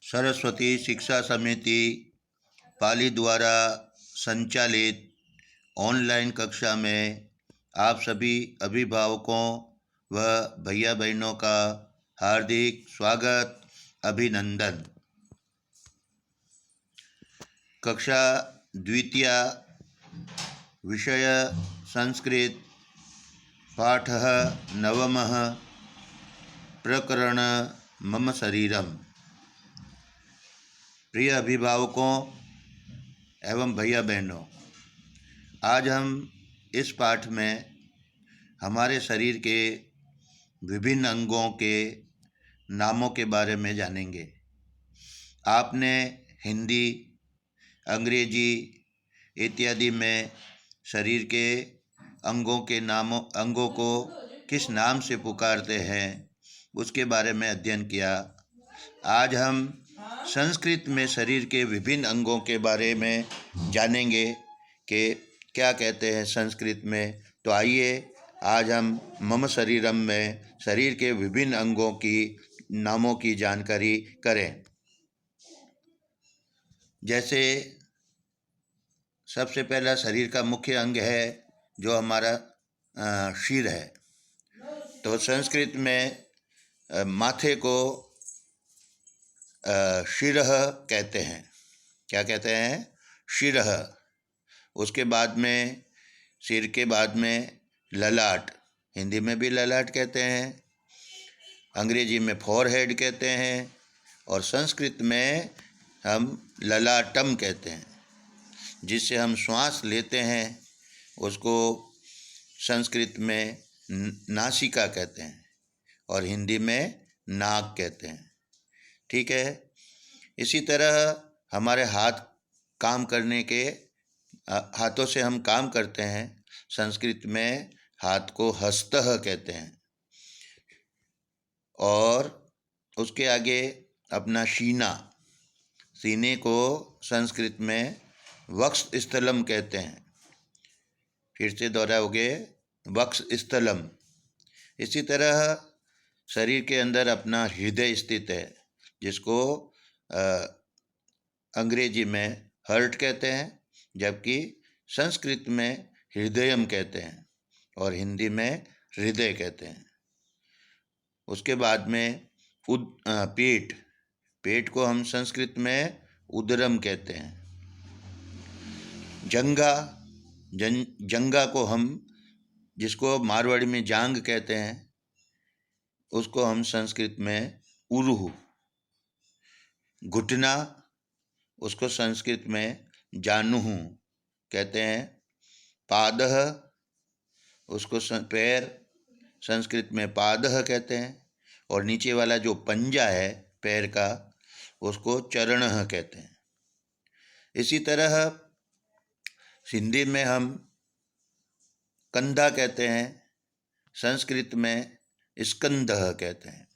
सरस्वती शिक्षा समिति पाली द्वारा संचालित ऑनलाइन कक्षा में आप सभी अभिभावकों व भैया बहनों का हार्दिक स्वागत अभिनंदन। कक्षा द्वितीया विषय संस्कृत पाठः नवमः प्रकरण मम शरीरम। प्रिय अभिभावकों एवं भैया बहनों, आज हम इस पाठ में हमारे शरीर के विभिन्न अंगों के नामों के बारे में जानेंगे। आपने हिंदी, अंग्रेजी इत्यादि में शरीर के अंगों को किस नाम से पुकारते हैं उसके बारे में अध्ययन किया। आज हम संस्कृत में शरीर के विभिन्न अंगों के बारे में जानेंगे कि क्या कहते हैं संस्कृत में। तो आइए आज हम मम शरीरम में शरीर के विभिन्न अंगों की नामों की जानकारी करें। जैसे सबसे पहला शरीर का मुख्य अंग है जो हमारा सिर है। तो संस्कृत में माथे को शिरः कहते हैं। क्या कहते हैं? शिरः। उसके बाद में सिर के बाद में ललाट, हिंदी में भी ललाट कहते हैं, अंग्रेजी में फोरहेड कहते हैं और संस्कृत में हम ललाटम कहते हैं। जिससे हम श्वास लेते हैं उसको संस्कृत में नासिका कहते हैं और हिंदी में नाक कहते हैं। ठीक है। इसी तरह हमारे हाथ काम करने के हाथों से हम काम करते हैं। संस्कृत में हाथ को हस्तः कहते हैं और उसके आगे अपना सीने को संस्कृत में वक्षस्थलम कहते हैं। फिर से दोहराओगे, वक्षस्थलम। इसी तरह शरीर के अंदर अपना हृदय स्थित है जिसको अंग्रेजी में हार्ट कहते हैं, जबकि संस्कृत में हृदयम कहते हैं और हिंदी में हृदय कहते हैं। उसके बाद में पेट को हम संस्कृत में उदरम कहते हैं। जंघा को हम, जिसको मारवाड़ी में जांग कहते हैं, उसको हम संस्कृत में उरुहु। घुटना, उसको संस्कृत में जानुहु कहते हैं। पादः, उसको पैर संस्कृत में पादः कहते हैं और नीचे वाला जो पंजा है पैर का उसको चरणः कहते हैं। इसी तरह हिंदी में हम कंधा कहते हैं, संस्कृत में स्कंदः कहते हैं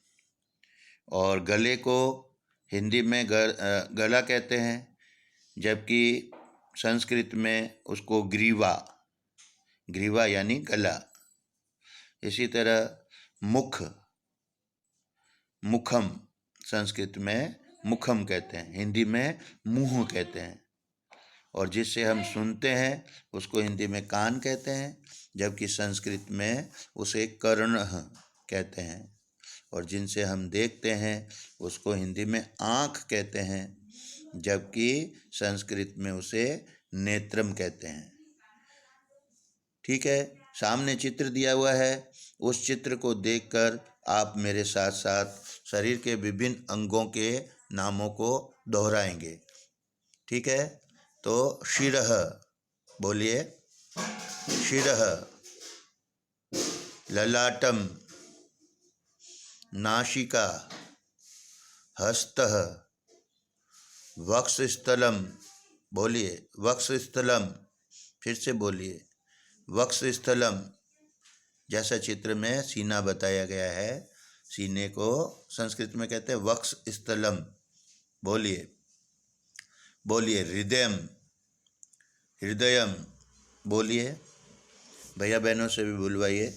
और गले को हिंदी में गला कहते हैं, जबकि संस्कृत में उसको ग्रीवा यानी गला। इसी तरह मुखम संस्कृत में मुखम कहते हैं, हिंदी में मुंह कहते हैं और जिससे हम सुनते हैं उसको हिंदी में कान कहते हैं, जबकि संस्कृत में उसे कर्णः कहते हैं और जिनसे हम देखते हैं उसको हिंदी में आँख कहते हैं, जबकि संस्कृत में उसे नेत्रम कहते हैं। ठीक है। सामने चित्र दिया हुआ है, उस चित्र को देखकर आप मेरे साथ साथ शरीर के विभिन्न अंगों के नामों को दोहराएंगे। ठीक है। तो शिरः बोलिए, शिरः। ललाटम, नासिका, हस्तः, वक्षस्थलम। बोलिए, वक्षस्थलम। फिर से बोलिए, वक्षस्थलम। जैसा चित्र में सीना बताया गया है, सीने को संस्कृत में कहते हैं वक्षस्थलम। बोलिए हृदयम। बोलिए, भैया बहनों से भी बुलवाइए,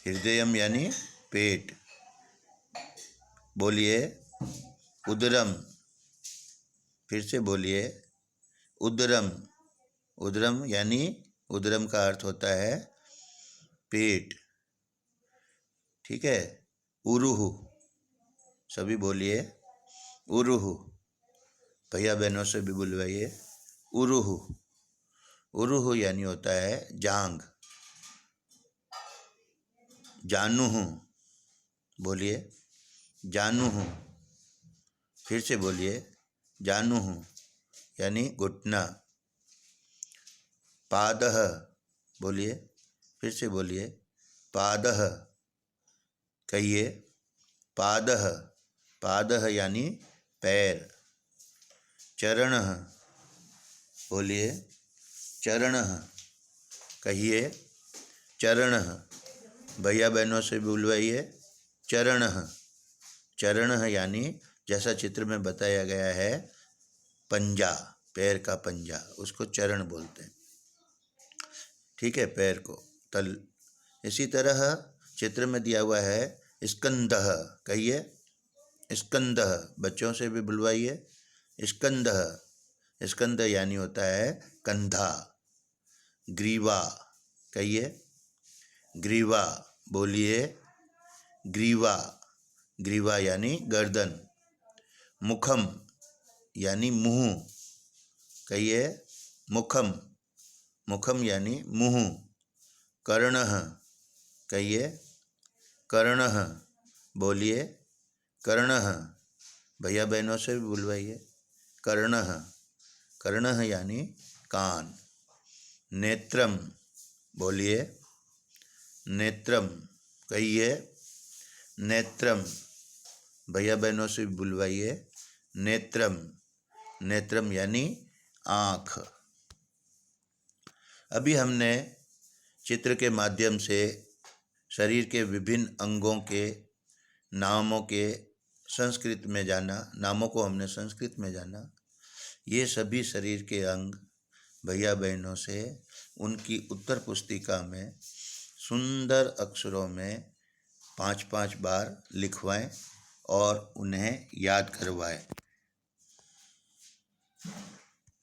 हृदयम यानी पेट। बोलिए उदरम। फिर से बोलिए उदरम। उदरम यानी उदरम का अर्थ होता है पेट। ठीक है। उरुहु, सभी बोलिए उरुहु। भैया बहनों से भी बुलवाइए उरुहु। उरुहु यानी होता है जांग। जानुहु, बोलिए जानुहु। फिर से बोलिए जानुहु यानी घुटना। पादः, बोलिए फिर से बोलिए पादः। कहिए पादः। पादः यानी पैर। चरणः, बोलिए चरणः। कहिए चरणः। भैया बहनों से बुलवाइए चरणः। चरणः यानी जैसा चित्र में बताया गया है पंजा, पैर का पंजा, उसको चरण बोलते हैं। ठीक है, पैर को तल। इसी तरह चित्र में दिया हुआ है स्कंदः। कहिए स्कंदः। बच्चों से भी बुलवाइए स्कंदः। स्कंद यानी होता है कंधा। ग्रीवा, कहिए ग्रीवा। बोलिए ग्रीवा। ग्रीवा यानी गर्दन। मुखम यानी मुंह। कहिए मुखम। मुखम यानी मुंह। कर्णः, कहिए कर्णः। बोलिए कर्णः। भैया बहनों से भी बुलवाइए कर्णः। कर्णः यानी कान। नेत्रम, बोलिए नेत्रम। कहिए नेत्रम। भैया बहनों से भी बुलवाइए नेत्रम। नेत्रम यानी आँख। अभी हमने चित्र के माध्यम से शरीर के विभिन्न अंगों के नामों के संस्कृत में जाना। नामों को हमने संस्कृत में जाना। ये सभी शरीर के अंग भैया बहनों से उनकी उत्तर पुस्तिका में सुंदर अक्षरों में 5-5 बार लिखवाएं और उन्हें याद करवाएं।